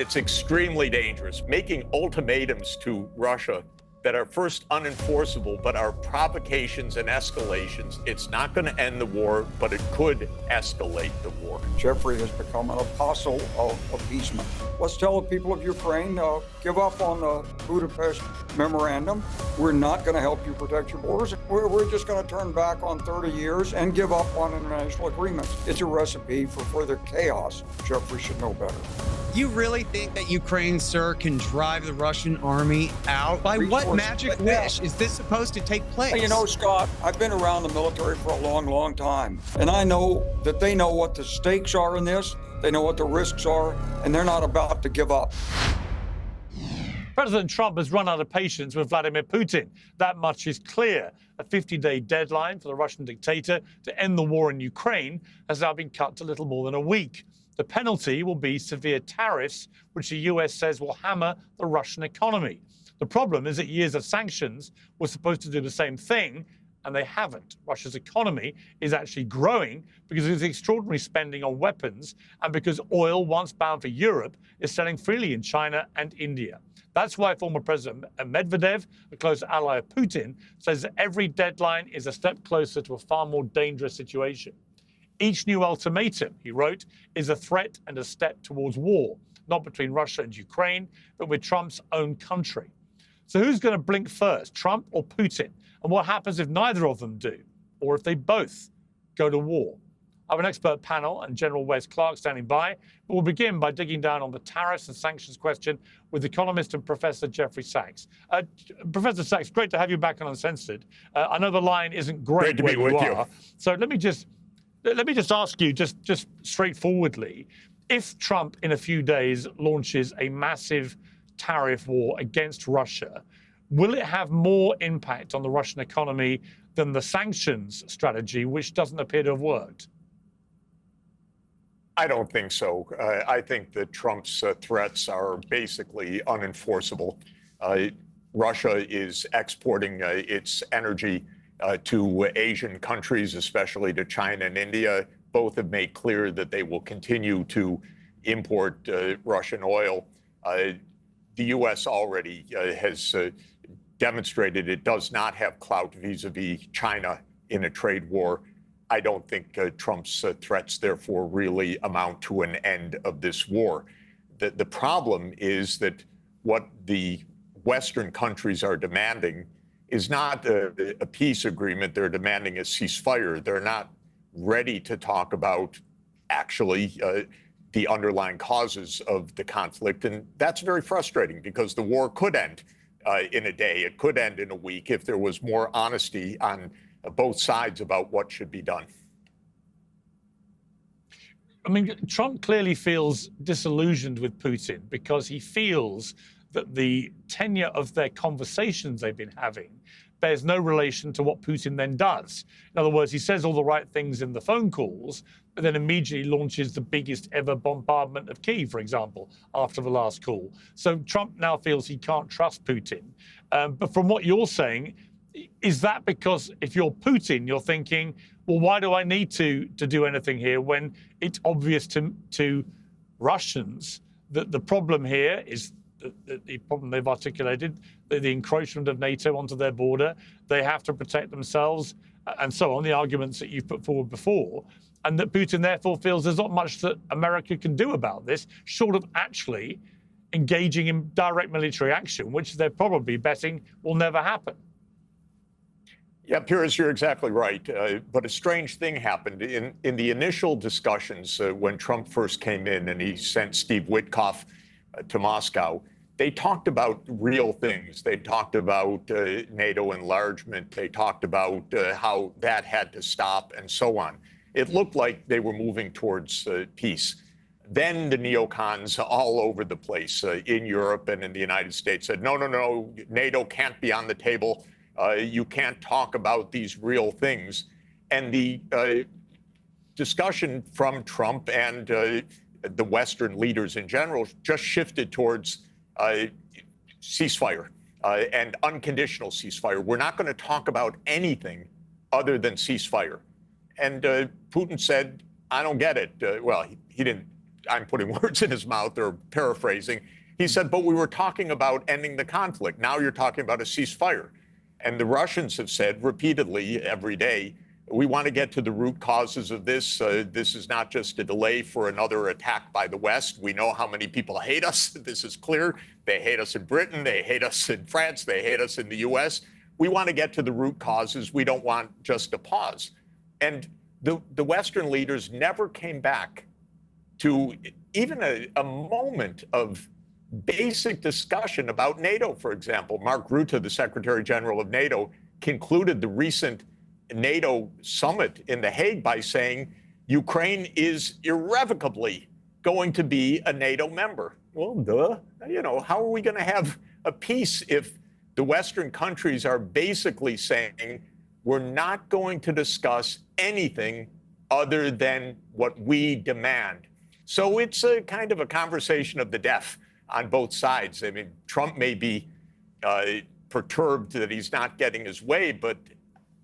It's extremely dangerous. Making ultimatums to Russia that are first unenforceable, but are provocations and escalations. It's not going to end the war, but it could escalate the war. Jeffrey has become an apostle of appeasement. Let's tell the people of Ukraine, give up on the Budapest memorandum. We're not going to help you protect your borders. We're just going to turn back on 30 years and give up on international agreements. It's a recipe for further chaos. Jeffrey should know better. You really think that Ukraine, sir, can drive the Russian army out? By what magic wish is this supposed to take place? You know, Scott, I've been around the military for a long, long time, and I know that they know what the stakes are in this, they know what the risks are, and they're not about to give up. President Trump has run out of patience with Vladimir Putin. That much is clear. A 50-day deadline for the Russian dictator to end the war in Ukraine has now been cut to little more than a week. The penalty will be severe tariffs, which the US says will hammer the Russian economy. The problem is that years of sanctions were supposed to do the same thing, and they haven't. Russia's economy is actually growing because of its extraordinary spending on weapons and because oil, once bound for Europe, is selling freely in China and India. That's why former President Medvedev, a close ally of Putin, says that every deadline is a step closer to a far more dangerous situation. Each new ultimatum, he wrote, is a threat and a step towards war, not between Russia and Ukraine, but with Trump's own country. So who's going to blink first, Trump or Putin? And what happens if neither of them do, or if they both go to war? I have an expert panel and General Wes Clark standing by, but we'll begin by digging down on the tariffs and sanctions question with economist and Professor Jeffrey Sachs. Professor Sachs, great to have you back on Uncensored. I know the line isn't great to be with you. So let me just ask you, just straightforwardly, if Trump in a few days launches a massive tariff war against Russia, will it have more impact on the Russian economy than the sanctions strategy, which doesn't appear to have worked? I don't think so. I think that Trump's threats are basically unenforceable. Russia is exporting its energy to Asian countries, especially to China and India. Both have made clear that they will continue to import Russian oil. The U.S. already has demonstrated it does not have clout vis-a-vis China in a trade war. I don't think Trump's threats, therefore, really amount to an end of this war. The problem is that what the Western countries are demanding is not a peace agreement. They're demanding a ceasefire. They're not ready to talk about actually the underlying causes of the conflict. And that's very frustrating because the war could end in a day. It could end in a week if there was more honesty on both sides about what should be done. I mean, Trump clearly feels disillusioned with Putin because he feels that the tenure of their conversations they've been having bears no relation to what Putin then does. In other words, he says all the right things in the phone calls, but then immediately launches the biggest ever bombardment of Kyiv, for example, after the last call. So Trump now feels he can't trust Putin. But from what you're saying, is that because if you're Putin, you're thinking, well, why do I need to do anything here when it's obvious to Russians that the problem here is the problem they've articulated, the encroachment of NATO onto their border, they have to protect themselves, and so on, the arguments that you've put forward before, and that Putin therefore feels there's not much that America can do about this, short of actually engaging in direct military action, which they're probably betting will never happen. Yeah, Piers, you're exactly right. But a strange thing happened. In the initial discussions when Trump first came in and he sent Steve Witkoff to Moscow, they talked about real things. They talked about NATO enlargement. They talked about how that had to stop and so on. It looked like they were moving towards peace. Then the neocons all over the place in Europe and in the United States said, no, NATO can't be on the table. You can't talk about these real things. And the discussion from Trump and the Western leaders in general just shifted towards ceasefire and unconditional ceasefire. We're not going to talk about anything other than ceasefire. And Putin said, I don't get it. Well, he didn't I'm putting words in his mouth or paraphrasing. He said, but we were talking about ending the conflict. Now you're talking about a ceasefire. And the Russians have said repeatedly every day, we want to get to the root causes of this. This is not just a delay for another attack by the West. We know how many people hate us. This is clear. They hate us in Britain. They hate us in France. They hate us in the US. We want to get to the root causes. We don't want just a pause. And the Western leaders never came back to even a moment of basic discussion about NATO, for example. Mark Rutte, the Secretary General of NATO, concluded the recent NATO summit in The Hague by saying Ukraine is irrevocably going to be a NATO member. Well, duh. You know, how are we going to have a peace if the Western countries are basically saying we're not going to discuss anything other than what we demand? So it's a kind of a conversation of the deaf on both sides. I mean, Trump may be perturbed that he's not getting his way, but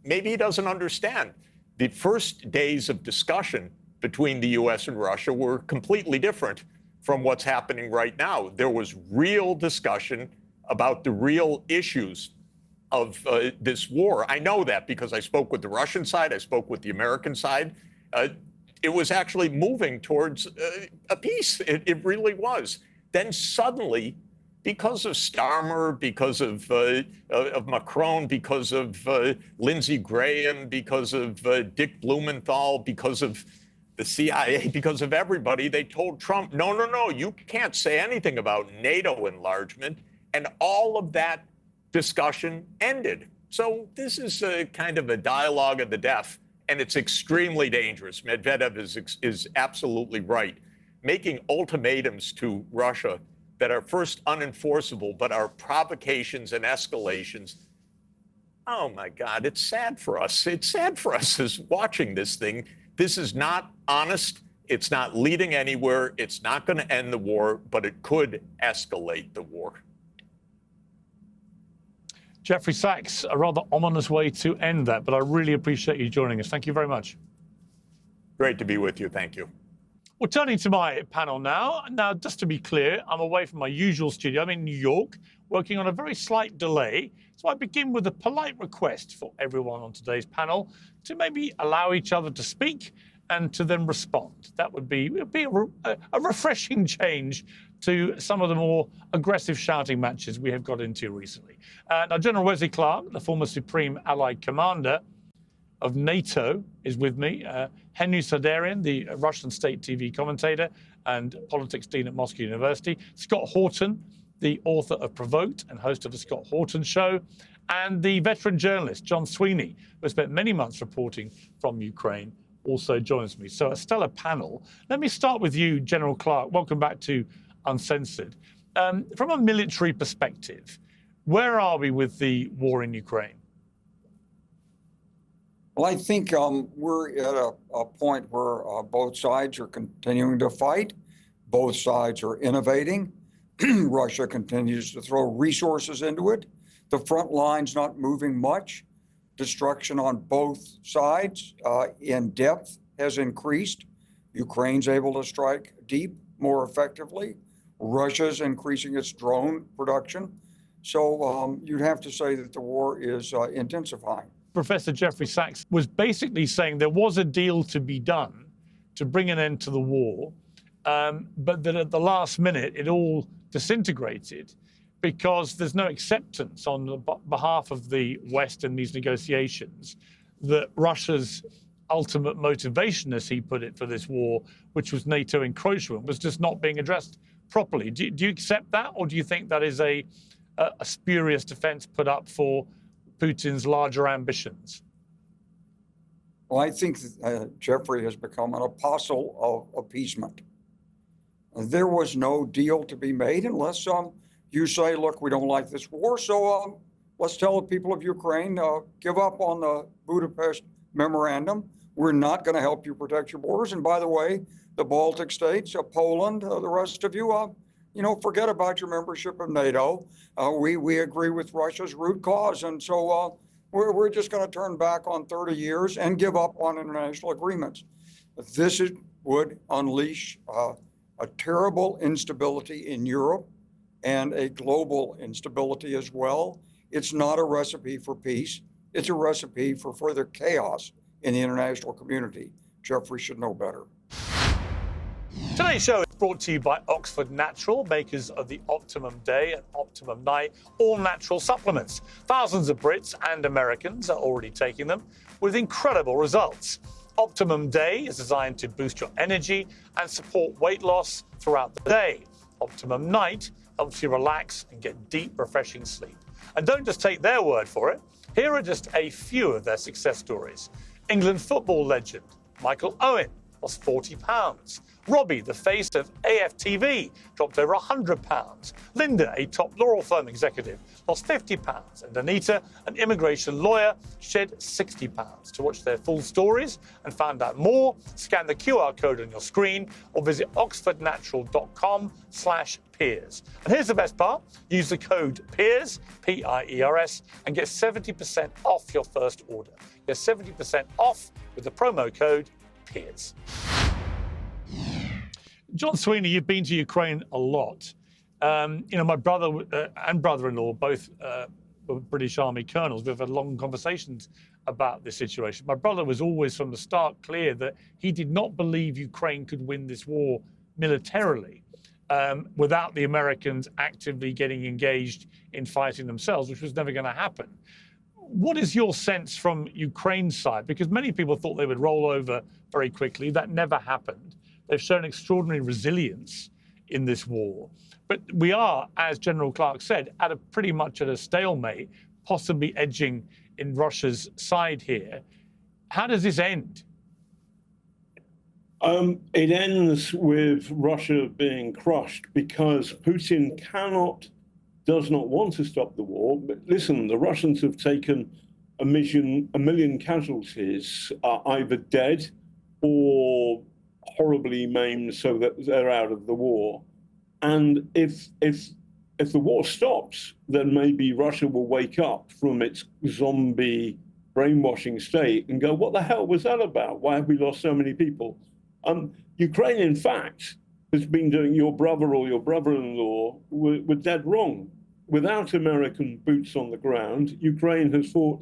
maybe he doesn't understand. The first days of discussion between the U.S. and Russia were completely different from what's happening right now. There was real discussion about the real issues of this war. I know that because I spoke with the Russian side, I spoke with the American side. It was actually moving towards a peace. It really was. Then suddenly, because of Starmer, because of Macron, because of Lindsey Graham, because of Dick Blumenthal, because of the CIA, because of everybody, they told Trump, no, you can't say anything about NATO enlargement. And all of that discussion ended. So this is a kind of a dialogue of the deaf, and it's extremely dangerous. Medvedev is absolutely right. Making ultimatums to Russia that are first unenforceable, but are provocations and escalations. Oh my God, it's sad for us. It's sad for us as watching this thing. This is not honest. It's not leading anywhere. It's not going to end the war, but it could escalate the war. Jeffrey Sachs, a rather ominous way to end that, but I really appreciate you joining us. Thank you very much. Great to be with you. Thank you. Well, turning to my panel now. Now, just to be clear, I'm away from my usual studio. I'm in New York, working on a very slight delay. So I begin with a polite request for everyone on today's panel to maybe allow each other to speak and to then respond. That would be a refreshing change to some of the more aggressive shouting matches we have got into recently. Now, General Wesley Clark, the former Supreme Allied Commander of NATO, is with me. Henry Sardaryan, the Russian state TV commentator and politics dean at Moscow University. Scott Horton, the author of Provoked and host of the Scott Horton Show. And the veteran journalist, John Sweeney, who spent many months reporting from Ukraine, also joins me. So a stellar panel. Let me start with you, General Clark. Welcome back to Uncensored. From a military perspective, where are we with the war in Ukraine? Well, I think we're at a point where both sides are continuing to fight. Both sides are innovating. Russia continues to throw resources into it. The front line's not moving much. Destruction on both sides in depth has increased. Ukraine's able to strike deep more effectively. Russia's increasing its drone production. So you'd have to say that the war is intensifying. Professor Jeffrey Sachs was basically saying there was a deal to be done to bring an end to the war, but that at the last minute it all disintegrated because there's no acceptance on the behalf of the West in these negotiations that Russia's ultimate motivation, as he put it, for this war, which was NATO encroachment, was just not being addressed properly. Do you accept that, or do you think that is a spurious defense put up for Putin's larger ambitions? Well, I think Jeffrey has become an apostle of appeasement. There was no deal to be made unless you say, look, we don't like this war, so let's tell the people of Ukraine, give up on the Budapest Memorandum. We're not going to help you protect your borders. And by the way, the Baltic states, Poland, the rest of you, forget about your membership of NATO. We agree with Russia's root cause. And so we're just going to turn back on 30 years and give up on international agreements. This would unleash a terrible instability in Europe and a global instability as well. It's not a recipe for peace. It's a recipe for further chaos in the international community. Jeffrey should know better. Today's show is brought to you by Oxford Natural, makers of the Optimum Day and Optimum Night, all natural supplements. Thousands of Brits and Americans are already taking them with incredible results. Optimum Day is designed to boost your energy and support weight loss throughout the day. Optimum Night helps you relax and get deep, refreshing sleep. And don't just take their word for it. Here are just a few of their success stories. England football legend Michael Owen lost 40 pounds. Robbie, the face of AFTV, dropped over 100 pounds. Linda, a top law firm executive, lost 50 pounds. And Anita, an immigration lawyer, shed 60 pounds. To watch their full stories and find out more, scan the QR code on your screen or visit oxfordnatural.com/Piers. And here's the best part. Use the code Piers, P-I-E-R-S, and get 70% off your first order. Get 70% off with the promo code Piers. John Sweeney, you've been to Ukraine a lot. My brother and brother-in-law both were British Army colonels. We've had long conversations about this situation. My brother was always from the start clear that he did not believe Ukraine could win this war militarily without the Americans actively getting engaged in fighting themselves, which was never going to happen. What is your sense from Ukraine's side? Because many people thought they would roll over very quickly. That never happened. They've shown extraordinary resilience in this war. But we are, as General Clark said, pretty much at a stalemate, possibly edging in Russia's side here. How does this end? It ends with Russia being crushed because Putin does not want to stop the war. But listen, the Russians have taken a million casualties, either dead or horribly maimed so that they're out of the war. And if the war stops, then maybe Russia will wake up from its zombie brainwashing state and go, what the hell was that about? Why have we lost so many people? Ukraine, in fact, has been doing your brother or your brother-in-law were dead wrong. Without American boots on the ground, Ukraine has fought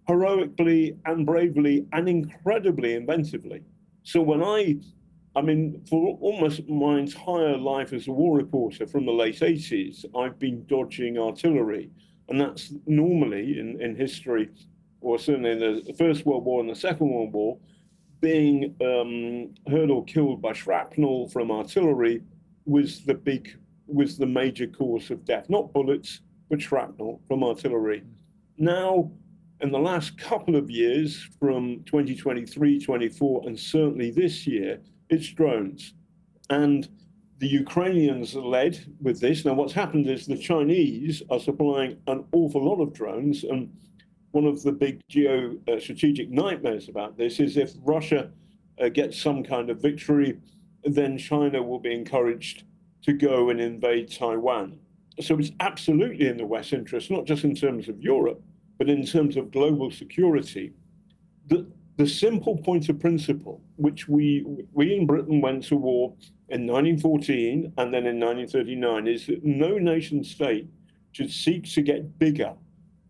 heroically and bravely and incredibly inventively. So for almost my entire life as a war reporter from the late 80s, I've been dodging artillery. And that's normally in history, or certainly in the First World War and the Second World War, being hurt or killed by shrapnel from artillery was the major cause of death. Not bullets, but shrapnel from artillery. Now, in the last couple of years, from 2023, 24, and certainly this year, it's drones. And the Ukrainians are led with this. Now, what's happened is the Chinese are supplying an awful lot of drones. And one of the big geostrategic nightmares about this is if Russia gets some kind of victory, then China will be encouraged to go and invade Taiwan. So it's absolutely in the West's interest, not just in terms of Europe, but in terms of global security. The simple point of principle, which we in Britain went to war in 1914 and then in 1939, is that no nation state should seek to get bigger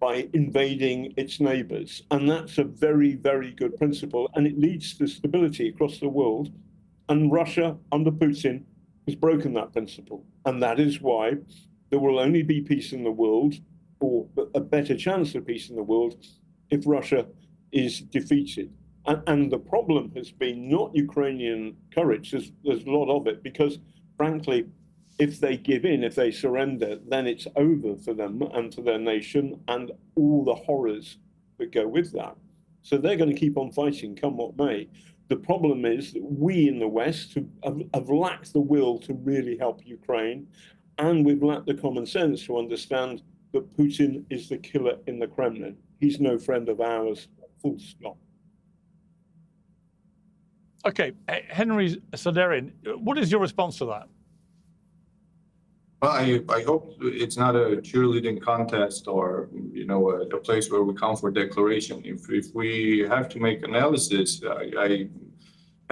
by invading its neighbors. And that's a very, very good principle. And it leads to stability across the world. And Russia, under Putin, has broken that principle. And that is why there will only be peace in the world, or a better chance of peace in the world, if Russia is defeated. And the problem has been not Ukrainian courage. There's a lot of it, because frankly, if they give in, if they surrender, then it's over for them and for their nation and all the horrors that go with that. So they're going to keep on fighting, come what may. The problem is that we in the West have lacked the will to really help Ukraine, and we've lacked the common sense to understand that Putin is the killer in the Kremlin. He's no friend of ours, full stop. Okay, Henry Sardaryan, what is your response to that? Well, I hope it's not a cheerleading contest or, a place where we come for declaration. If we have to make analysis, I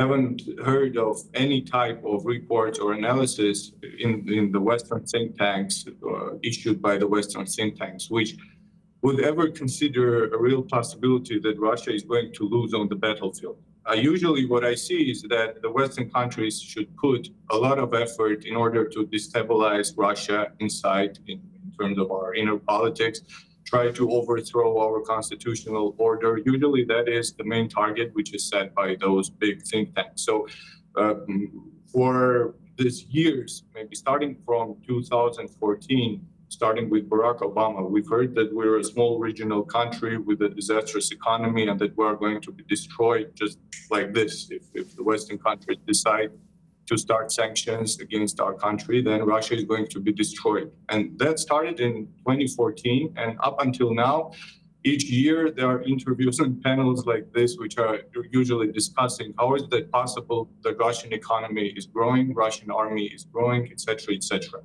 haven't heard of any type of reports or analysis in the Western think tanks issued by the Western think tanks, which would ever consider a real possibility that Russia is going to lose on the battlefield. Usually what I see is that the Western countries should put a lot of effort in order to destabilize Russia inside in terms of our inner politics, try to overthrow our constitutional order. Usually that is the main target, which is set by those big think tanks. So for these years, maybe starting from 2014, starting with Barack Obama, we've heard that we're a small regional country with a disastrous economy and that we're going to be destroyed just like this. If the Western countries decide to start sanctions against our country, then Russia is going to be destroyed. And that started in 2014, and up until now, each year there are interviews and panels like this, which are usually discussing how is that possible the Russian economy is growing, Russian army is growing, etc., etc.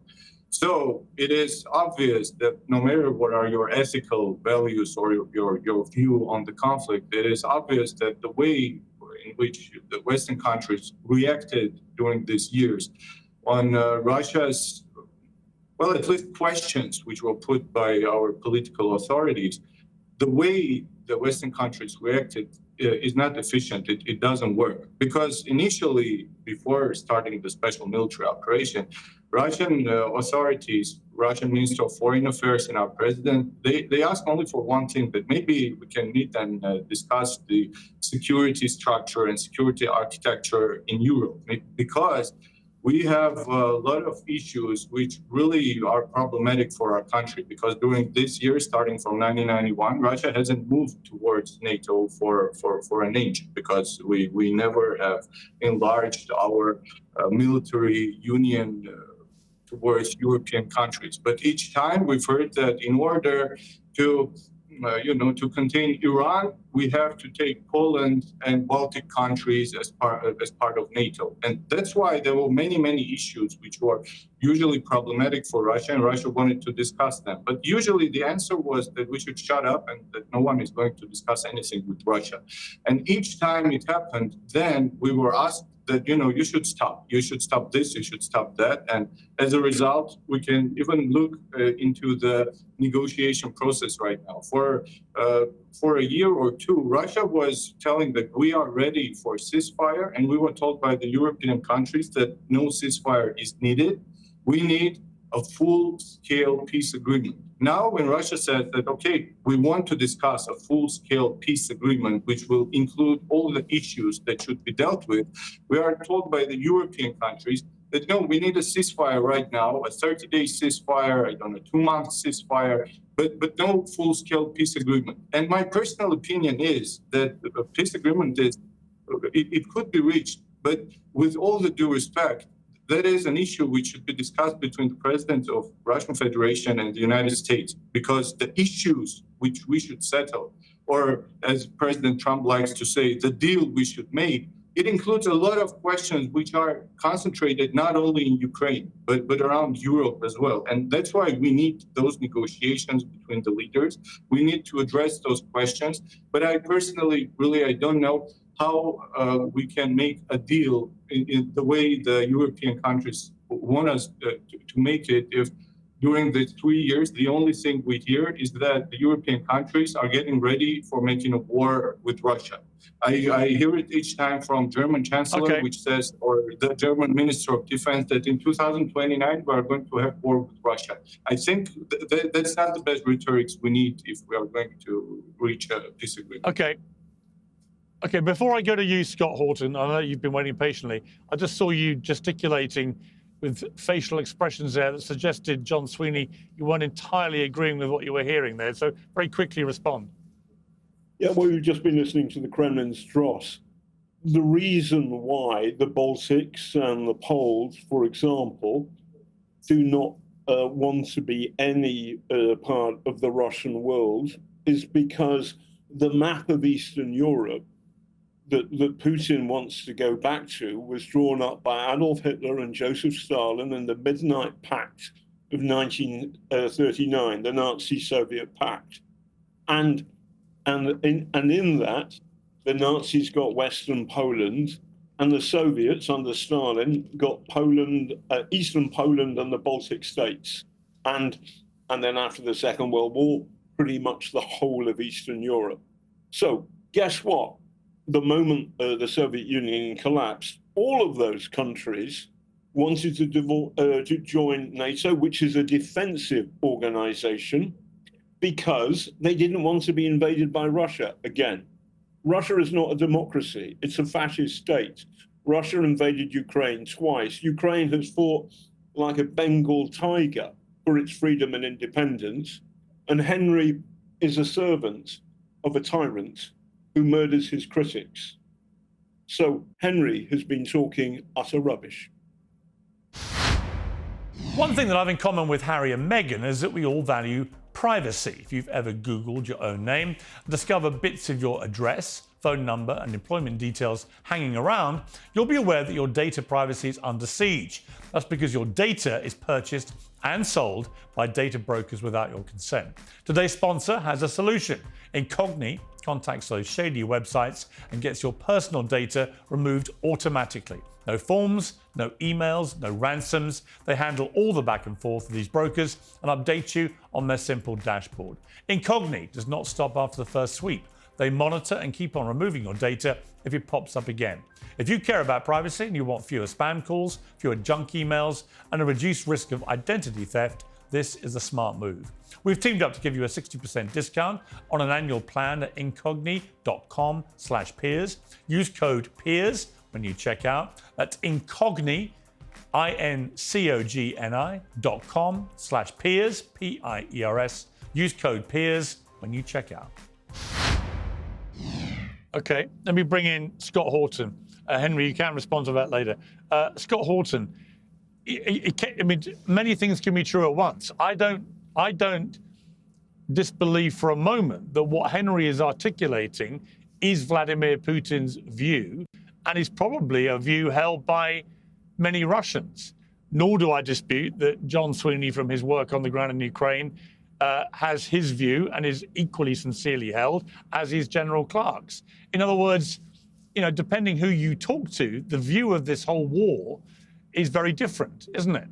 So it is obvious that no matter what are your ethical values or your view on the conflict, it is obvious that the way in which the Western countries reacted during these years on Russia's, well, at least questions which were put by our political authorities, the way the Western countries reacted is not efficient. It doesn't work. Because initially, before starting the special military operation, Russian authorities, Russian Minister of Foreign Affairs and our president, they asked only for one thing, that maybe we can meet and discuss the security structure and security architecture in Europe. Because we have a lot of issues which really are problematic for our country, because during this year, starting from 1991, Russia hasn't moved towards NATO for an inch, because we never have enlarged our military union towards European countries. But each time we've heard that in order to to contain Iran, we have to take Poland and Baltic countries as part of NATO. And that's why there were many issues which were usually problematic for Russia, and Russia wanted to discuss them. But usually the answer was that we should shut up and that no one is going to discuss anything with Russia. And each time it happened, then we were asked that, you should stop this, you should stop that. And as a result, we can even look into the negotiation process right now. For a year or two, Russia was telling that we are ready for ceasefire, and we were told by the European countries that no ceasefire is needed. We need a full-scale peace agreement. Now, when Russia says that, okay, we want to discuss a full-scale peace agreement, which will include all the issues that should be dealt with, we are told by the European countries that, no, we need a ceasefire right now, a 30-day ceasefire, a 2-month ceasefire, but no full-scale peace agreement. And my personal opinion is that a peace agreement it could be reached, but with all the due respect, that is an issue which should be discussed between the President of Russian Federation and the United States, because the issues which we should settle, or as President Trump likes to say, the deal we should make, it includes a lot of questions which are concentrated not only in Ukraine, but around Europe as well. And that's why we need those negotiations between the leaders. We need to address those questions. But I personally, I don't know how we can make a deal in the way the European countries want us to make it if during the 3 years, the only thing we hear is that the European countries are getting ready for making a war with Russia. I hear it each time from German Chancellor, which says, or the German Minister of Defense, that in 2029 we are going to have war with Russia. I think that's not the best rhetoric we need if we are going to reach a peace agreement. Okay, before I go to you, Scott Horton, I know you've been waiting patiently. I just saw you gesticulating with facial expressions there that suggested, John Sweeney, you weren't entirely agreeing with what you were hearing there. So very quickly respond. Yeah, well, we've just been listening to the Kremlin's dross. The reason why the Baltics and the Poles, for example, do not want to be any part of the Russian world is because the map of Eastern Europe that Putin wants to go back to was drawn up by Adolf Hitler and Joseph Stalin in the Midnight Pact of 1939, the Nazi-Soviet Pact. And in that, the Nazis got Western Poland And the Soviets under Stalin got Poland, Eastern Poland and the Baltic states. And then after the Second World War, pretty much the whole of Eastern Europe. So guess what? The moment the Soviet Union collapsed, all of those countries wanted to join NATO, which is a defensive organization, because they didn't want to be invaded by Russia again. Russia is not a democracy. It's a fascist state. Russia invaded Ukraine twice. Ukraine has fought like a Bengal tiger for its freedom and independence. And Henry is a servant of a tyrant who murders his critics. So Henry has been talking utter rubbish. One thing that I have in common with Harry and Meghan is that we all value privacy. If you've ever Googled your own name and discovered bits of your address, phone number and employment details hanging around, you'll be aware that your data privacy is under siege. That's because your data is purchased and sold by data brokers without your consent. Today's sponsor has a solution. Incogni contacts those shady websites and gets your personal data removed automatically. No forms, no emails, no ransoms. They handle all the back and forth of these brokers and update you on their simple dashboard. Incogni does not stop after the first sweep. They monitor and keep on removing your data if it pops up again. If you care about privacy and you want fewer spam calls, fewer junk emails, and a reduced risk of identity theft, this is a smart move. We've teamed up to give you a 60% discount on an annual plan at incogni.com/peers. Use code PEERS when you check out. That's Incogni, incogni.com/peers, PIERS. Use code PEERS when you check out. Okay, let me bring in Scott Horton. Henry, you can respond to that later. Scott Horton, I mean, many things can be true at once. I don't disbelieve for a moment that what Henry is articulating is Vladimir Putin's view, and is probably a view held by many Russians. Nor do I dispute that John Sweeney, from his work on the ground in Ukraine, has his view and is equally sincerely held, as is General Clark's. In other words, you know, depending who you talk to, the view of this whole war is very different, isn't it?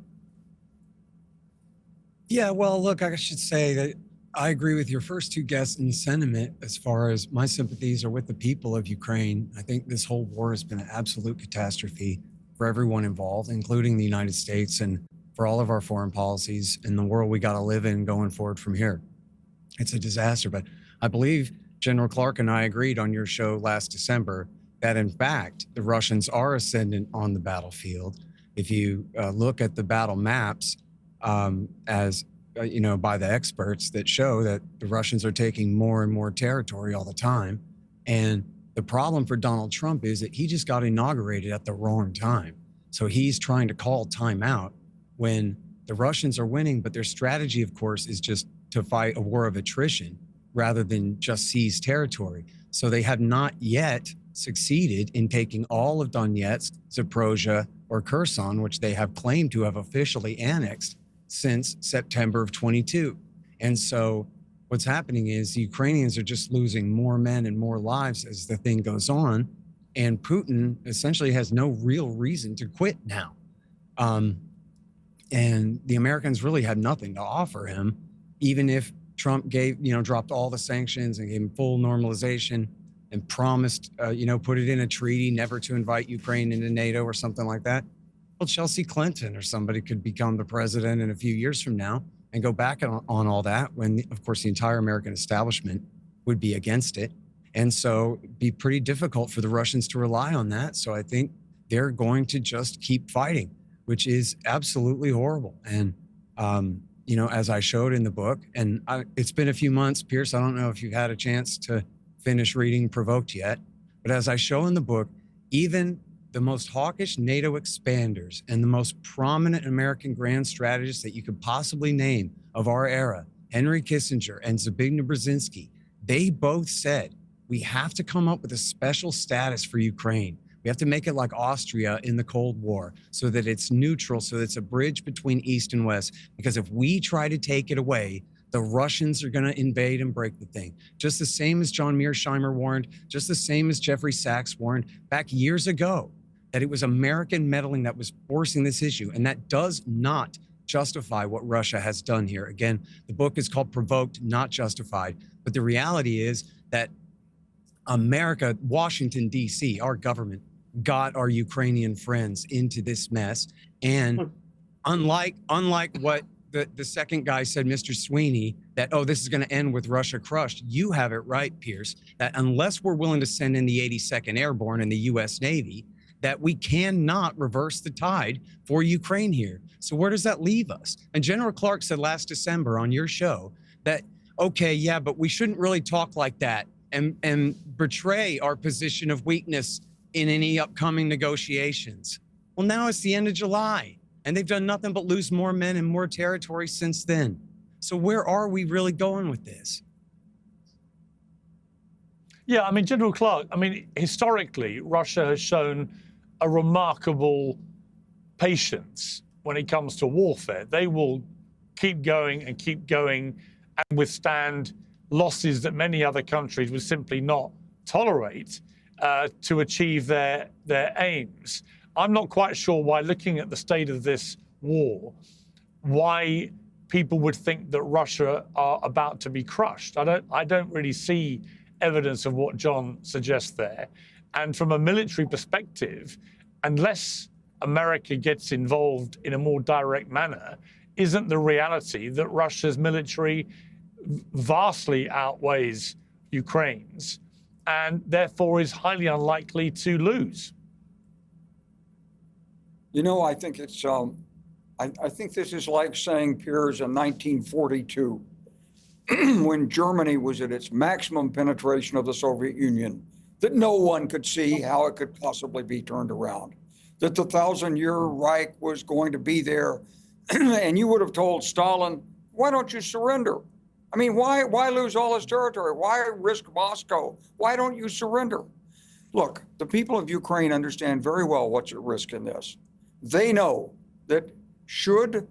Yeah, well, look, I should say that I agree with your first two guests in sentiment as far as my sympathies are with the people of Ukraine. I think this whole war has been an absolute catastrophe for everyone involved, including the United States, and for all of our foreign policies in the world we got to live in going forward from here. It's a disaster, but I believe General Clark and I agreed on your show last December that, in fact, the Russians are ascendant on the battlefield. If you look at the battle maps, you know, by the experts that show that the Russians are taking more and more territory all the time. And the problem for Donald Trump is that he just got inaugurated at the wrong time. So he's trying to call timeout when the Russians are winning, but their strategy, of course, is just to fight a war of attrition rather than just seize territory. So they have not yet succeeded in taking all of Donetsk, Zaporozhye, or Kherson, which they have claimed to have officially annexed since September of 22. And so what's happening is the Ukrainians are just losing more men and more lives as the thing goes on. And Putin essentially has no real reason to quit now. And the Americans really had nothing to offer him, even if Trump dropped all the sanctions and gave him full normalization and promised, put it in a treaty never to invite Ukraine into NATO or something like that. Well, Chelsea Clinton or somebody could become the president in a few years from now and go back on all that when, of course, the entire American establishment would be against it. And so it'd be pretty difficult for the Russians to rely on that. So I think they're going to just keep fighting, which is absolutely horrible. And, as I showed in the book, and it's been a few months, Piers, I don't know if you've had a chance to finish reading Provoked yet, but as I show in the book, even the most hawkish NATO expanders and the most prominent American grand strategists that you could possibly name of our era, Henry Kissinger and Zbigniew Brzezinski, they both said, we have to come up with a special status for Ukraine. We have to make it like Austria in the Cold War so that it's neutral, so that it's a bridge between East and West. Because if we try to take it away, the Russians are going to invade and break the thing. Just the same as John Mearsheimer warned, just the same as Jeffrey Sachs warned back years ago. that it was American meddling that was forcing this issue. And that does not justify what Russia has done here. Again, the book is called Provoked, Not Justified. But the reality is that America, Washington, D.C., our government, got our Ukrainian friends into this mess. And unlike what the second guy said, Mr. Sweeney, that, oh, this is going to end with Russia crushed. You have it right, Piers, that unless we're willing to send in the 82nd Airborne and the U.S. Navy, that we cannot reverse the tide for Ukraine here. So where does that leave us? And General Clark said last December on your show that, okay, yeah, but we shouldn't really talk like that and betray our position of weakness in any upcoming negotiations. Well, now it's the end of July, and they've done nothing but lose more men and more territory since then. So where are we really going with this? Yeah, I mean, General Clark, I mean, historically, Russia has shown a remarkable patience when it comes to warfare. They will keep going and withstand losses that many other countries would simply not tolerate to achieve their aims. I'm not quite sure why, looking at the state of this war, why people would think that Russia are about to be crushed. I don't really see evidence of what John suggests there. And from a military perspective, unless America gets involved in a more direct manner, isn't the reality that Russia's military vastly outweighs Ukraine's and therefore is highly unlikely to lose? You know, I think it's, I think this is like saying, Piers, in 1942, when Germany was at its maximum penetration of the Soviet Union, that no one could see how it could possibly be turned around, that the 1,000-year Reich was going to be there. And you would have told Stalin, why don't you surrender? I mean, why lose all this territory? Why risk Moscow? Why don't you surrender? Look, the people of Ukraine understand very well what's at risk in this. They know that should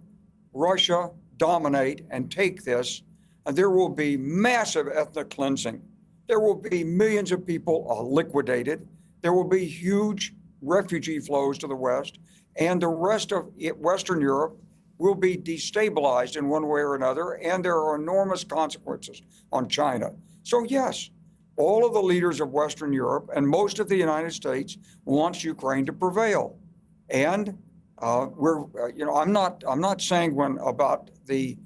Russia dominate and take this, there will be massive ethnic cleansing. There will be millions of people liquidated. There will be huge refugee flows to the West, and the rest of Western Europe will be destabilized in one way or another, and there are enormous consequences on China. So yes, all of the leaders of Western Europe and most of the United States wants Ukraine to prevail. And I'm not sanguine about the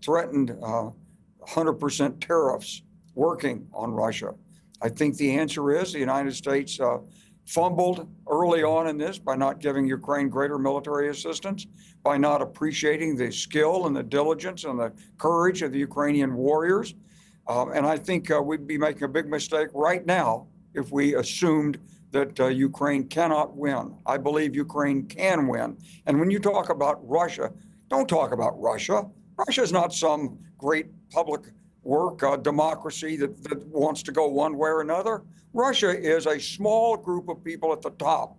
threatened 100% tariffs working on Russia. I think the answer is the United States fumbled early on in this by not giving Ukraine greater military assistance, by not appreciating the skill and the diligence and the courage of the Ukrainian warriors. And I think we'd be making a big mistake right now if we assumed that Ukraine cannot win. I believe Ukraine can win. And when you talk about Russia, don't talk about Russia. Russia is not some great public work democracy that wants to go one way or another. Russia is a small group of people at the top,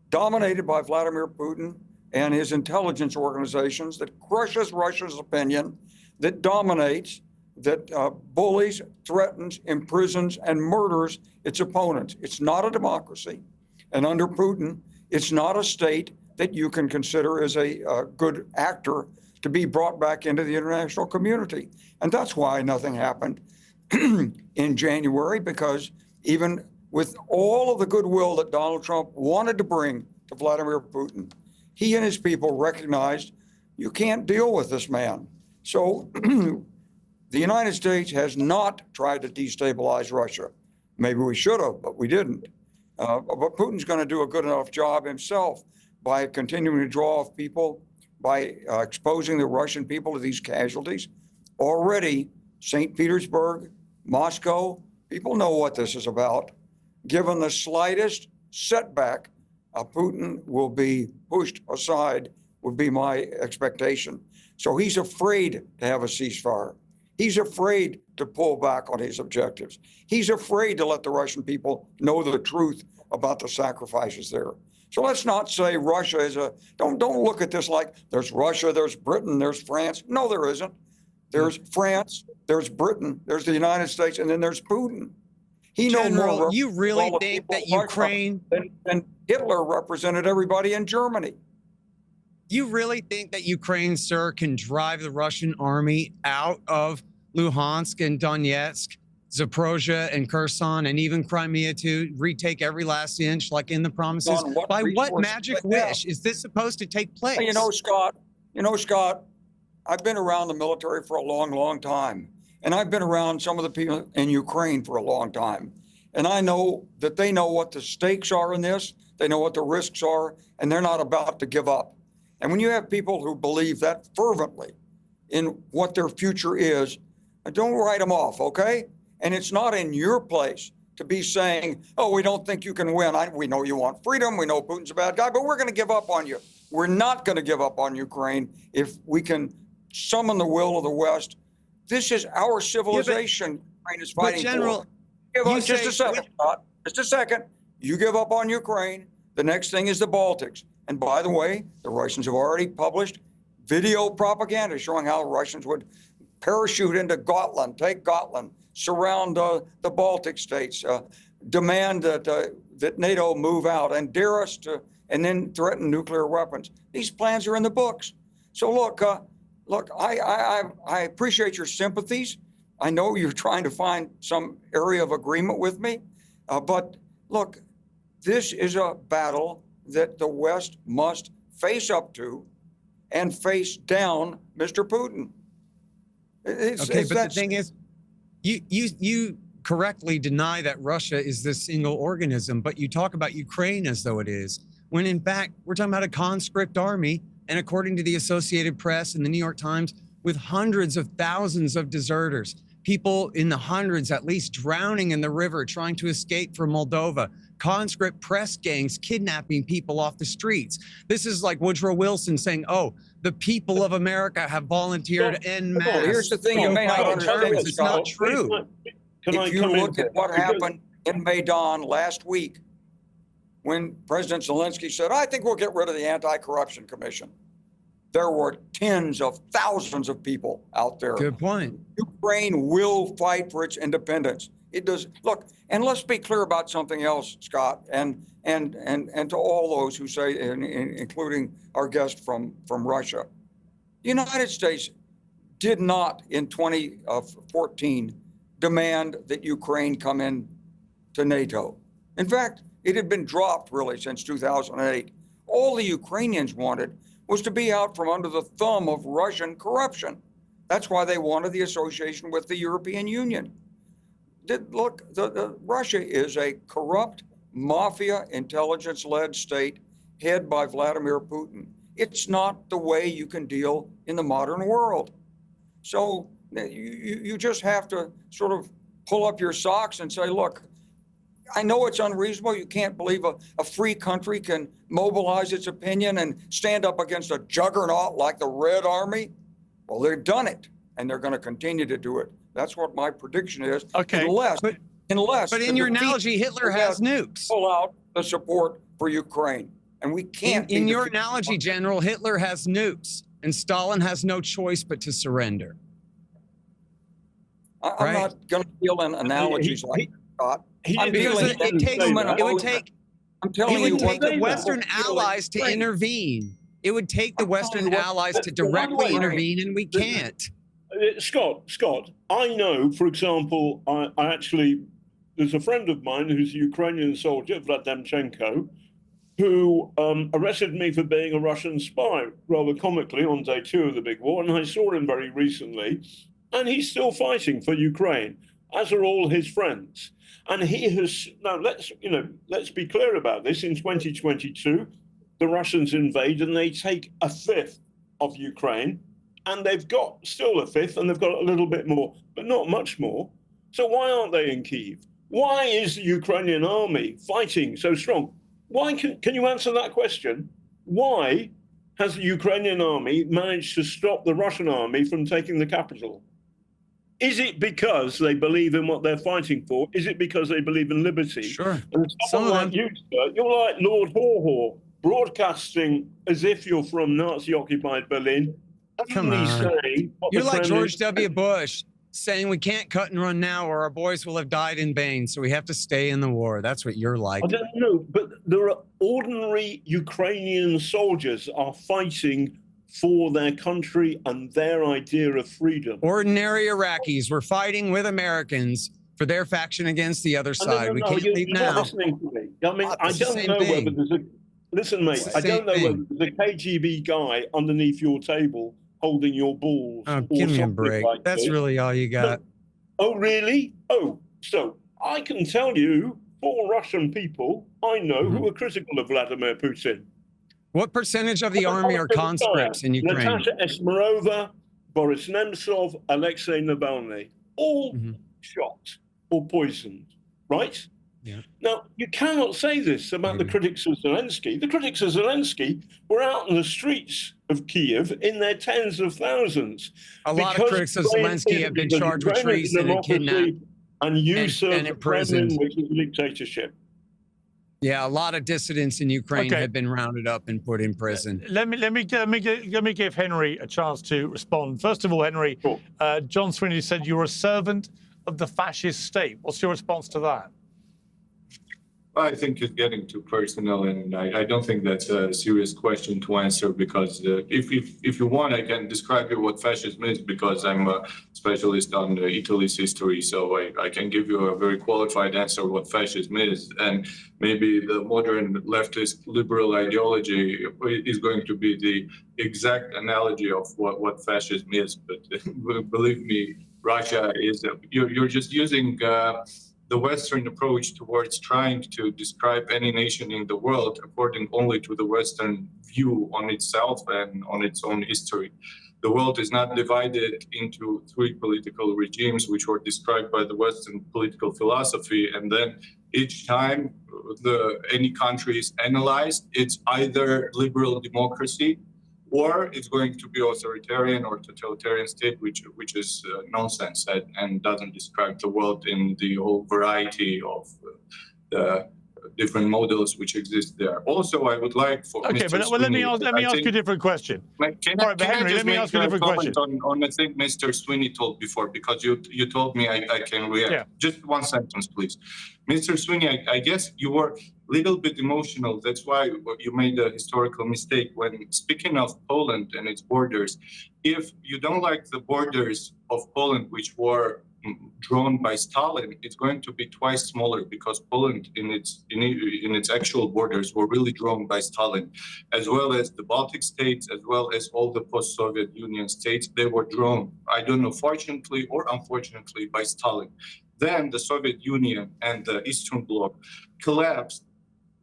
dominated by Vladimir Putin and his intelligence organizations, that crushes Russia's opinion, that dominates, that bullies, threatens, imprisons, and murders its opponents. It's not a democracy. And under Putin, it's not a state that you can consider as a good actor to be brought back into the international community. And that's why nothing happened in January, because even with all of the goodwill that Donald Trump wanted to bring to Vladimir Putin, he and his people recognized you can't deal with this man. So the United States has not tried to destabilize Russia. Maybe we should have, but we didn't. But Putin's going to do a good enough job himself by continuing to draw off people, by exposing the Russian people to these casualties. Already, St. Petersburg, Moscow, people know what this is about. Given the slightest setback, Putin will be pushed aside, would be my expectation. So he's afraid to have a ceasefire. He's afraid to pull back on his objectives. He's afraid to let the Russian people know the truth about the sacrifices there. So let's not say Russia is don't look at this like there's Russia, there's Britain, there's France. No, there isn't. There's France, there's Britain, there's the United States, and then there's Putin. He General, more you really all the think people that in Russia Ukraine? than Hitler represented everybody in Germany. You really think that Ukraine, sir, can drive the Russian army out of Luhansk and Donetsk, Zaporozhye and Kherson, and even Crimea to retake every last inch like in the promises? On what By what resources magic they have. wish is this supposed to take place? You know, Scott, I've been around the military for a long, long time. And I've been around some of the people in Ukraine for a long time. And I know that they know what the stakes are in this. They know what the risks are, and they're not about to give up. And when you have people who believe that fervently in what their future is, don't write them off, okay? And it's not in your place to be saying, oh, we don't think you can win. We know you want freedom. We know Putin's a bad guy, but we're going to give up on you. We're not going to give up on Ukraine if we can summon the will of the West. This is our civilization Ukraine is fighting General, for. Just a second, Scott. Just a second. You give up on Ukraine. The next thing is the Baltics. And by the way, the Russians have already published video propaganda showing how Russians would parachute into Gotland, take Gotland, surround the Baltic states, demand that NATO move out and dare us to, and then threaten nuclear weapons. These plans are in the books. So look, I appreciate your sympathies. I know you're trying to find some area of agreement with me, but look, this is a battle that the West must face up to and face down Mr. Putin. Okay, but the thing is, you correctly deny that Russia is this single organism, but you talk about Ukraine as though it is, when in fact, we're talking about a conscript army, and according to the Associated Press and the New York Times, with hundreds of thousands of deserters, people in the hundreds at least drowning in the river trying to escape from Moldova, conscript press gangs kidnapping people off the streets. This is like Woodrow Wilson saying, oh, the people of America have volunteered en masse. Here's the thing you may not understand. It's not true. If you look at what happened in Maidan last week, when President Zelensky said, I think we'll get rid of the Anti-Corruption Commission, there were tens of thousands of people out there. Good point. Ukraine will fight for its independence. It does. Look, and let's be clear about something else, Scott, and to all those who say, including our guest from Russia, the United States did not in 2014 demand that Ukraine come in to NATO. In fact, it had been dropped really since 2008. All the Ukrainians wanted was to be out from under the thumb of Russian corruption. That's why they wanted the association with the European Union. Look, Russia is a corrupt mafia intelligence-led state headed by Vladimir Putin. It's not the way you can deal in the modern world. So you just have to sort of pull up your socks and say, look, I know it's unreasonable. You can't believe a free country can mobilize its opinion and stand up against a juggernaut like the Red Army. Well, they've done it, and they're going to continue to do it. That's what my prediction is. Okay. Unless But in your analogy, Hitler has nukes. Pull out the support for Ukraine, and we can't. In your analogy, General, Hitler has nukes, and Stalin has no choice but to surrender. I'm not going to deal in analogies like that. I'm telling you, the Western allies to intervene. It would take the Western allies to directly intervene, and we can't. Scott, I know, for example, I actually, there's a friend of mine who's a Ukrainian soldier, Vladimchenko, who arrested me for being a Russian spy, rather comically, on day 2 of the big war. And I saw him very recently, and he's still fighting for Ukraine, as are all his friends. And he has, now let's be clear about this. In 2022, the Russians invade and they take a fifth of Ukraine, and they've got still a fifth, and they've got a little bit more, but not much more. So why aren't they in Kyiv? Why is the Ukrainian army fighting so strong? Why can you answer that question? Why has the Ukrainian army managed to stop the Russian army from taking the capital? Is it because they believe in what they're fighting for? Is it because they believe in liberty? Sure. And someone like you, sir, you're like Lord Haw-Haw, broadcasting as if you're from Nazi-occupied Berlin. Come on. You're like George W. Bush. saying we can't cut and run now or our boys will have died in vain, so we have to stay in the war. That's what you're like. I don't know, but there are ordinary Ukrainian soldiers are fighting for their country and their idea of freedom. Ordinary Iraqis were fighting with Americans for their faction against the other side. No, we can't leave you're now. not listening to me. I mean, I It's the don't same know thing. whether there's a... Listen, mate, I don't know whether there's a KGB guy underneath your table holding your balls. Oh, or give me a something break. like That's this. really all you got. No. Oh, really? Oh, so I can tell you 4 Russian people I know who are critical of Vladimir Putin. What percentage of the army are conscripts in Ukraine? Natasha Esmerova, Boris Nemtsov, Alexei Navalny, all shot or poisoned, right? Yeah. Now, you cannot say this about the critics of Zelensky. The critics of Zelensky were out in the streets of Kiev in their tens of thousands. A lot of critics of Zelensky have been charged with treason and kidnapped. And use of the Kremlin, imprisoned. which is a dictatorship. Yeah, a lot of dissidents in Ukraine Okay. have been rounded up and put in prison. Let me give Henry a chance to respond. First of all, Henry, Sure. John Sweeney said you're a servant of the fascist state. What's your response to that? I think it's getting too personal, and I don't think that's a serious question to answer, because if you want, I can describe you what fascism is, because I'm a specialist on Italy's history, so I can give you a very qualified answer what fascism is. And maybe the modern leftist liberal ideology is going to be the exact analogy of what fascism is. But believe me, Russia is, you're just using the Western approach towards trying to describe any nation in the world according only to the Western view on itself and on its own history. The world is not divided into 3 political regimes, which were described by the Western political philosophy. And then each time any country is analyzed, it's either liberal democracy, or it's going to be authoritarian or totalitarian state, which is nonsense and doesn't describe the world in the whole variety of the different models which exist there. Also, I would like for Okay, Mr. but let me ask you a different question. Henry, let me ask you a different question. On the thing Mr. Sweeney told before, because you told me I can react. Yeah. Just one sentence, please. Mr. Sweeney, I guess you were a little bit emotional. That's why you made a historical mistake when speaking of Poland and its borders. If you don't like the borders of Poland, which were drawn by Stalin, it's going to be twice smaller, because Poland in its actual borders were really drawn by Stalin, as well as the Baltic states, as well as all the post-Soviet Union states. They were drawn, I don't know, fortunately or unfortunately, by Stalin. Then the Soviet Union and the Eastern Bloc collapsed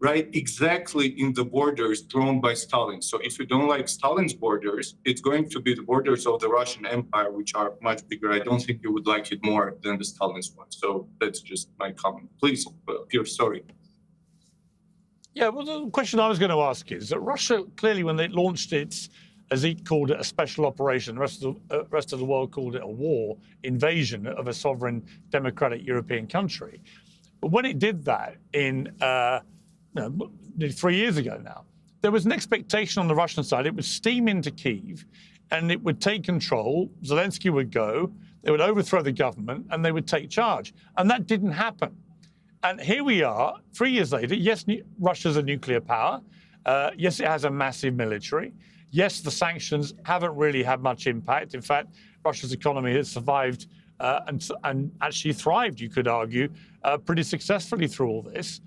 right exactly in the borders drawn by Stalin. So if you don't like Stalin's borders, it's going to be the borders of the Russian Empire, which are much bigger. I don't think you would like it more than the Stalin's one. So that's just my comment. Please, Piers, sorry. Yeah, well, the question I was going to ask is that Russia, clearly, when they launched its, as he called it, a special operation, the rest of the world called it a war, invasion of a sovereign democratic European country. But when it did that in 3 years ago now, there was an expectation on the Russian side. It would steam into Kyiv and it would take control. Zelensky would go, they would overthrow the government and they would take charge. And that didn't happen. And here we are, 3 years later. Yes, Russia's a nuclear power. Yes, it has a massive military. Yes, the sanctions haven't really had much impact. In fact, Russia's economy has survived and actually thrived, you could argue, pretty successfully through all this.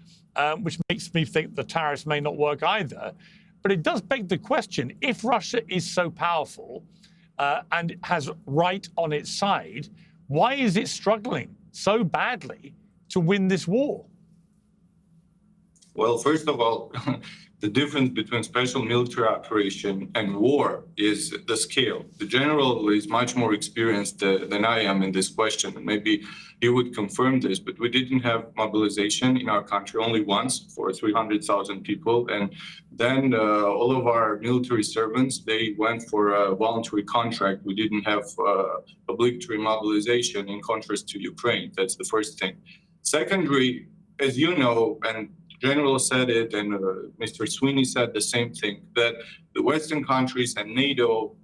Which makes me think the tariffs may not work either. But it does beg the question, if Russia is so powerful and has right on its side, why is it struggling so badly to win this war? Well, first of all, the difference between special military operation and war is the scale. The general is much more experienced than I am in this question. And maybe he would confirm this, but we didn't have mobilization in our country only once for 300,000 people. And then all of our military servants, they went for a voluntary contract. We didn't have obligatory mobilization in contrast to Ukraine. That's the first thing. Secondly, as you know, and general said it, and Mr. Sweeney said the same thing, that the Western countries and NATO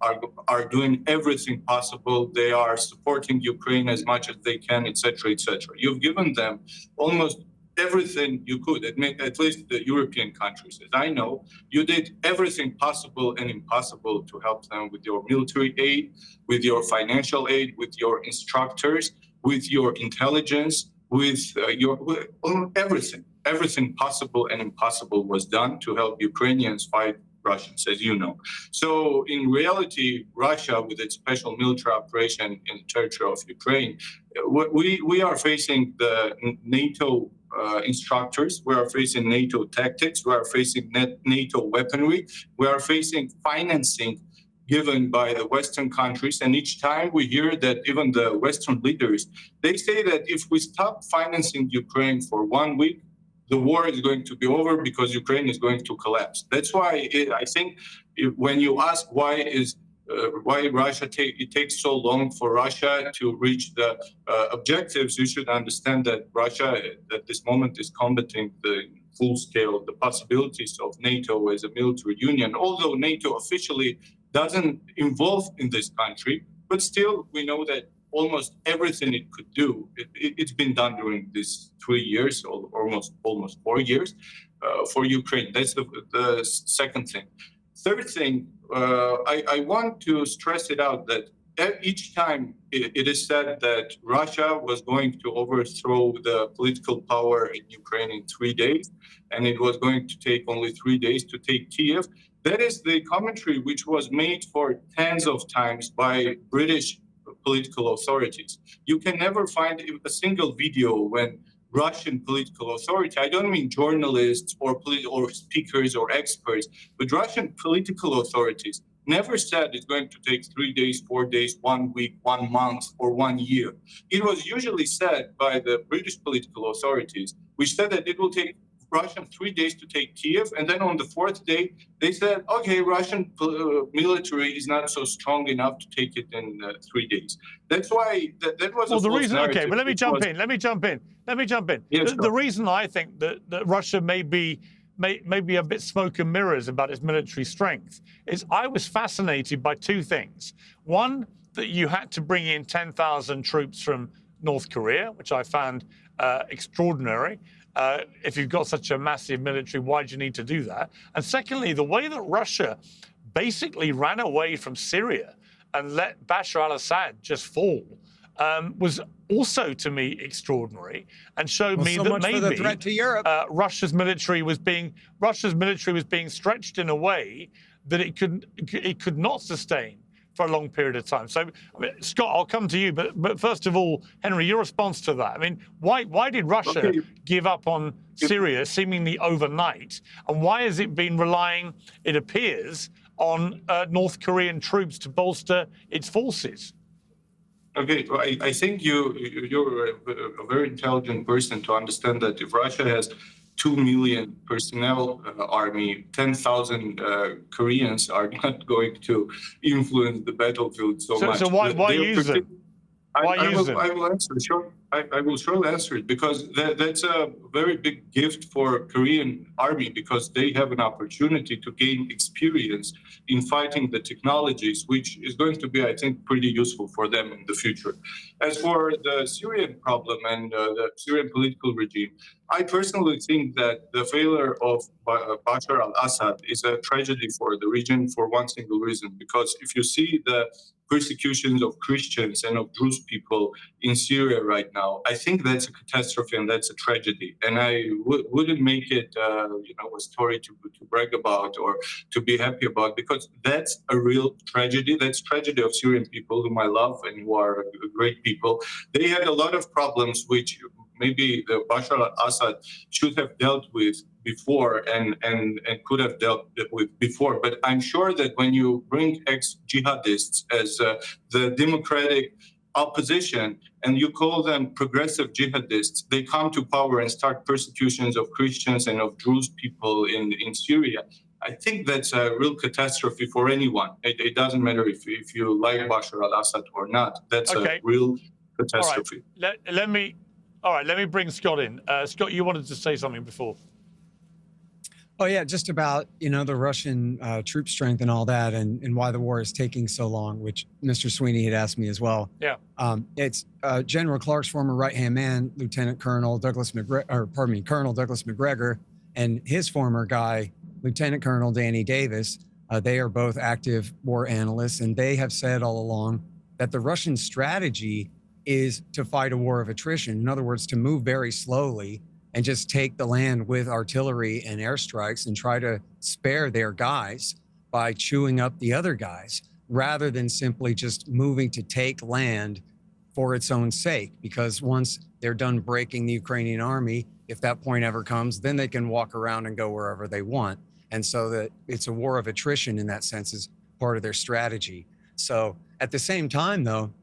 are doing everything possible. They are supporting Ukraine as much as they can, etc., etc. You've given them almost everything you could, at least the European countries. As I know, you did everything possible and impossible to help them with your military aid, with your financial aid, with your instructors, with your intelligence, with everything. Everything possible and impossible was done to help Ukrainians fight Russians, as you know. So in reality, Russia, with its special military operation in the territory of Ukraine, we are facing the NATO instructors, we are facing NATO tactics, we are facing NATO weaponry, we are facing financing given by the Western countries. And each time we hear that even the Western leaders, they say that if we stop financing Ukraine for 1 week, the war is going to be over because Ukraine is going to collapse. That's why I think when you ask why Russia it takes so long for Russia to reach the objectives, you should understand that Russia at this moment is combating the full scale, the possibilities of NATO as a military union, although NATO officially doesn't involve in this country, but still we know that almost everything it could do, it's been done during these 3 years, or almost 4 years, for Ukraine. That's the second thing. Third thing, I want to stress it out that each time it is said that Russia was going to overthrow the political power in Ukraine in 3 days, and it was going to take only 3 days to take Kiev. That is the commentary which was made for tens of times by British political authorities. You can never find a single video when Russian political authority, I don't mean journalists or speakers or experts, but Russian political authorities never said it's going to take 3 days, 4 days, 1 week, 1 month, or 1 year. It was usually said by the British political authorities, which said that it will take Russian 3 days to take Kiev, and then on the 4th day, they said, okay, Russian military is not so strong enough to take it in 3 days. That's why that was well, the reason. Okay, but let me jump in. Yes, the reason I think that Russia may be a bit smoke and mirrors about its military strength is I was fascinated by two things. One, that you had to bring in 10,000 troops from North Korea, which I found extraordinary. If you've got such a massive military, why do you need to do that? And secondly, the way that Russia basically ran away from Syria and let Bashar al-Assad just fall was also, to me, extraordinary, and showed me that maybe the threat to Europe. Russia's military was being stretched in a way that it could not sustain for a long period of time. So, I mean, Scott, I'll come to you, but first of all, Henry, your response to that. I mean, why did Russia give up on Syria seemingly overnight, and why has it been relying, it appears, on North Korean troops to bolster its forces? Okay, well, I think you're a very intelligent person to understand that if Russia has 2 million personnel army, 10,000 Koreans are not going to influence the battlefield so much. So why use them? I will answer. Sure, I will surely answer it, because that's a very big gift for Korean army, because they have an opportunity to gain experience in fighting the technologies, which is going to be, I think, pretty useful for them in the future. As for the Syrian problem and the Syrian political regime, I personally think that the failure of Bashar al-Assad is a tragedy for the region for one single reason, because if you see the persecutions of Christians and of Druze people in Syria right now, I think that's a catastrophe and that's a tragedy. And I wouldn't make it, a story to brag about or to be happy about, because that's a real tragedy. That's tragedy of Syrian people whom I love and who are great people. They had a lot of problems which maybe Bashar al-Assad should have dealt with before and could have dealt with before. But I'm sure that when you bring ex-jihadists as the democratic opposition and you call them progressive jihadists, they come to power and start persecutions of Christians and of Druze people in Syria. I think that's a real catastrophe for anyone. It doesn't matter if you like Bashar al-Assad or not. That's a real catastrophe. All right, let me bring Scott in. Scott, you wanted to say something before. Oh yeah, just about, the Russian troop strength and all that, and why the war is taking so long, which Mr. Sweeney had asked me as well. Yeah. It's General Clark's former right-hand man, Colonel Douglas McGregor, and his former guy, Lieutenant Colonel Danny Davis. They are both active war analysts, and they have said all along that the Russian strategy is to fight a war of attrition. In other words, to move very slowly and just take the land with artillery and airstrikes and try to spare their guys by chewing up the other guys, rather than simply just moving to take land for its own sake. Because once they're done breaking the Ukrainian army, if that point ever comes, then they can walk around and go wherever they want. And so that it's a war of attrition in that sense is part of their strategy. So at the same time, though,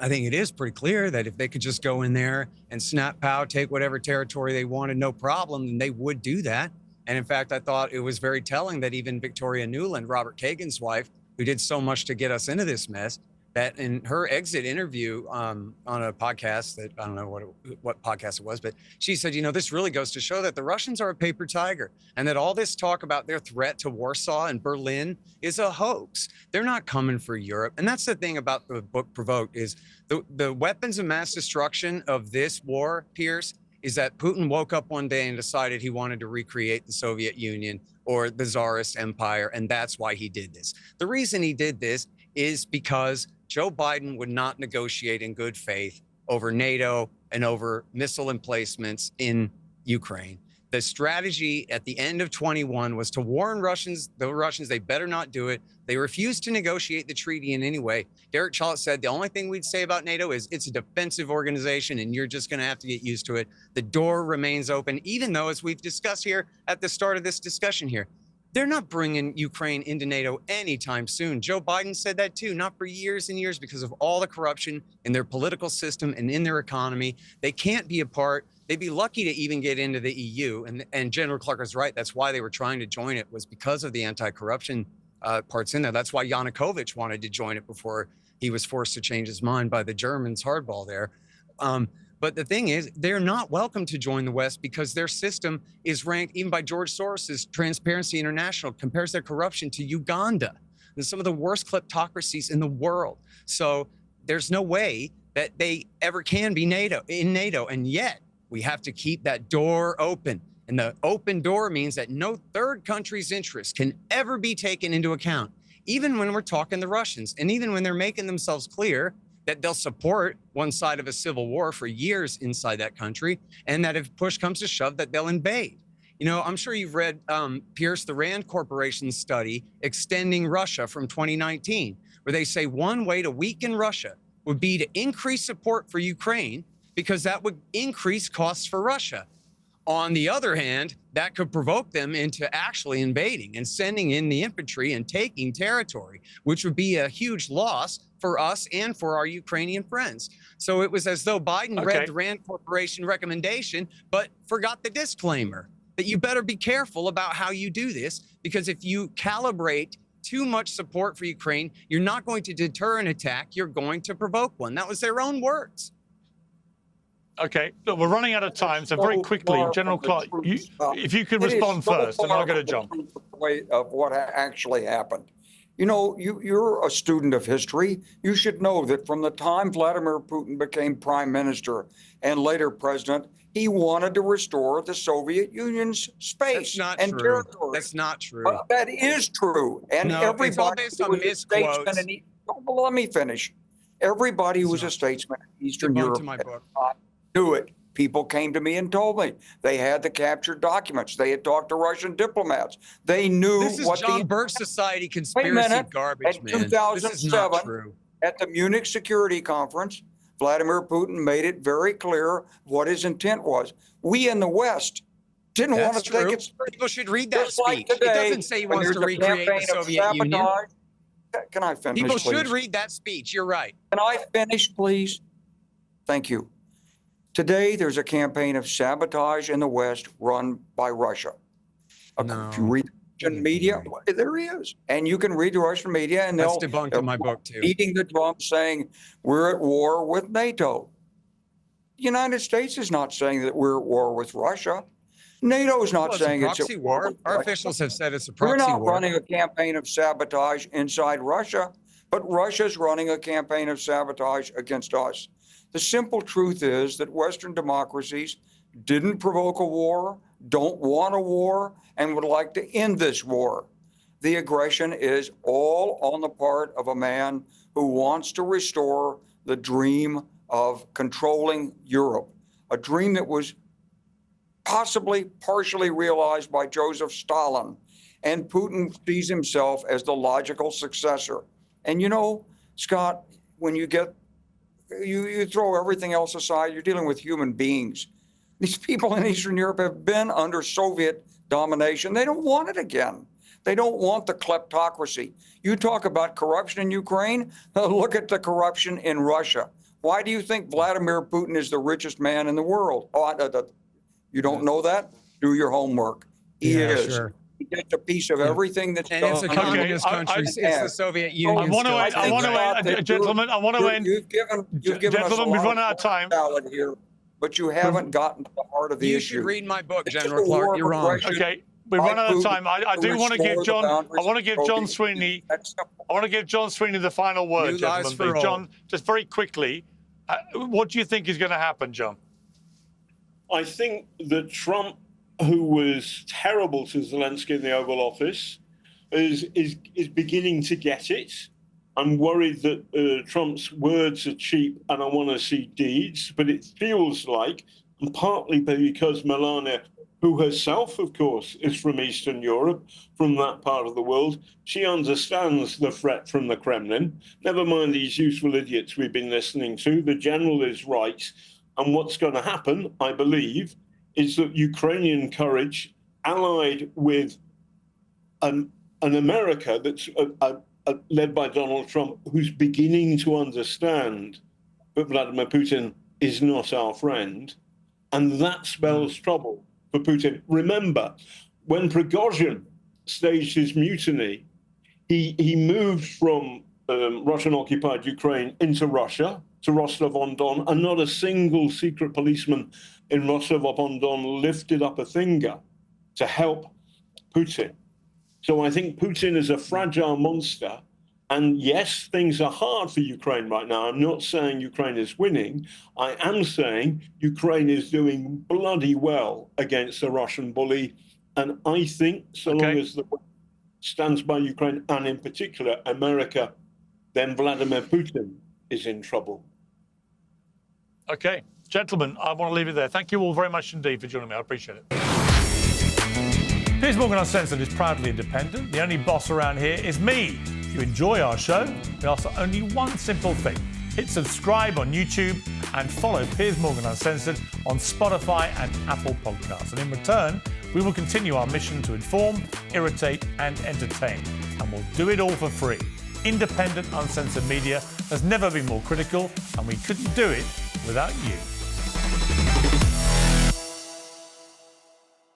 I think it is pretty clear that if they could just go in there and snap pow, take whatever territory they wanted, no problem, then they would do that. And in fact, I thought it was very telling that even Victoria Nuland, Robert Kagan's wife, who did so much to get us into this mess, that in her exit interview on a podcast that I don't know what podcast it was, but she said, this really goes to show that the Russians are a paper tiger, and that all this talk about their threat to Warsaw and Berlin is a hoax. They're not coming for Europe. And that's the thing about the book Provoked is the weapons of mass destruction of this war, Piers, is that Putin woke up one day and decided he wanted to recreate the Soviet Union or the Tsarist Empire, and that's why he did this. The reason he did this is because Joe Biden would not negotiate in good faith over NATO and over missile emplacements in Ukraine. The strategy at the end of 21 was to warn the Russians, they better not do it. They refused to negotiate the treaty in any way. Derek Chollet said the only thing we'd say about NATO is it's a defensive organization and you're just going to have to get used to it. The door remains open, even though, as we've discussed here at the start of this discussion here, they're not bringing Ukraine into NATO anytime soon. Joe Biden said that too, not for years and years, because of all the corruption in their political system and in their economy. They can't be a part. They'd be lucky to even get into the EU. And General Clark is right. That's why they were trying to join it, was because of the anti-corruption parts in there. That's why Yanukovych wanted to join it before he was forced to change his mind by the Germans hardball there. But the thing is, they're not welcome to join the West because their system is ranked, even by George Soros's Transparency International, compares their corruption to Uganda and some of the worst kleptocracies in the world. So there's no way that they ever can be in NATO. And yet we have to keep that door open. And the open door means that no third country's interests can ever be taken into account, even when we're talking the Russians, and even when they're making themselves clear that they'll support one side of a civil war for years inside that country, and that if push comes to shove, that they'll invade. I'm sure you've read, Pierce, the Rand Corporation study extending Russia from 2019, where they say one way to weaken Russia would be to increase support for Ukraine, because that would increase costs for Russia. On the other hand, that could provoke them into actually invading and sending in the infantry and taking territory, which would be a huge loss for us and for our Ukrainian friends. So it was as though Biden read the Rand Corporation recommendation, but forgot the disclaimer that you better be careful about how you do this, because if you calibrate too much support for Ukraine, you're not going to deter an attack, you're going to provoke one. That was their own words. Okay, look, we're running out of time, so very quickly, General Clark, if you could respond first, and I'm going to jump. Of what actually happened. You're a student of history. You should know that from the time Vladimir Putin became prime minister and later president, he wanted to restore the Soviet Union's space and territory. That's not true. That is true. And no, everybody it's all based on misquotes. Let me finish. Everybody who was a statesman in Eastern Europe knew it. People came to me and told me they had the captured documents. They had talked to Russian diplomats. They knew this is what John Birch Society conspiracy garbage, man. In 2007, at the Munich Security Conference, Vladimir Putin made it very clear what his intent was. We in the West didn't want to take it. People should read that speech. It doesn't say he wants to recreate the Soviet Union. Can I finish, People please? should read that speech. You're right. Can I finish, please? Thank you. Today, there's a campaign of sabotage in the West run by Russia. No. If you read the Russian media, there is. And you can read the Russian media, and that's debunked in my book, too. Beating the drum, saying we're at war with NATO. The United States is not saying that we're at war with Russia. NATO is not Well, saying it's a proxy war. Our officials have said it's a proxy war. We're not running a campaign of sabotage inside Russia, but Russia's running a campaign of sabotage against us. The simple truth is that Western democracies didn't provoke a war, don't want a war, and would like to end this war. The aggression is all on the part of a man who wants to restore the dream of controlling Europe, a dream that was possibly partially realized by Joseph Stalin. And Putin sees himself as the logical successor. And you know, Scott, when you throw everything else aside, you're dealing with human beings. These people in Eastern Europe have been under Soviet domination. They don't want it again. They don't want the kleptocracy. You talk about corruption in Ukraine, look at the corruption in Russia. Why do you think Vladimir Putin is the richest man in the world? You don't know that? Do your homework. He is. Sure. He gets a piece of everything that's and it's a communist country. It's the Soviet Union. Gentlemen, You've given us a we've run out of time. Here, but you haven't gotten to the heart of the issue. You should read my book, General Clark. You're wrong. Okay. We've run out of time. I do want to give John. I want to give John Sweeney. I want to give John Sweeney the final word, gentlemen. John, just very quickly, what do you think is going to happen, John? I think that Trump, who was terrible to Zelensky in the Oval Office, is beginning to get it. I'm worried that Trump's words are cheap, and I want to see deeds. But it feels like, and partly because Melania, who herself, of course, is from Eastern Europe, from that part of the world, she understands the threat from the Kremlin. Never mind these useful idiots we've been listening to. The general is right. And what's going to happen, I believe, is that Ukrainian courage, allied with an America that's led by Donald Trump, who's beginning to understand that Vladimir Putin is not our friend, and that spells trouble for Putin. Remember, when Prigozhin staged his mutiny, he moved from Russian-occupied Ukraine into Russia, to Rostov-on-Don, and not a single secret policeman in Rostov-on-Don lifted up a finger to help Putin. So I think Putin is a fragile monster. And yes, things are hard for Ukraine right now. I'm not saying Ukraine is winning. I am saying Ukraine is doing bloody well against the Russian bully. And I think so long as the West stands by Ukraine, and in particular America, then Vladimir Putin is in trouble. Okay, gentlemen, I want to leave it there. Thank you all very much indeed for joining me. I appreciate it. Piers Morgan Uncensored is proudly independent. The only boss around here is me. If you enjoy our show, we ask for only one simple thing. Hit subscribe on YouTube and follow Piers Morgan Uncensored on Spotify and Apple Podcasts. And in return, we will continue our mission to inform, irritate and entertain. And we'll do it all for free. Independent, uncensored media has never been more critical, and we couldn't do it without you.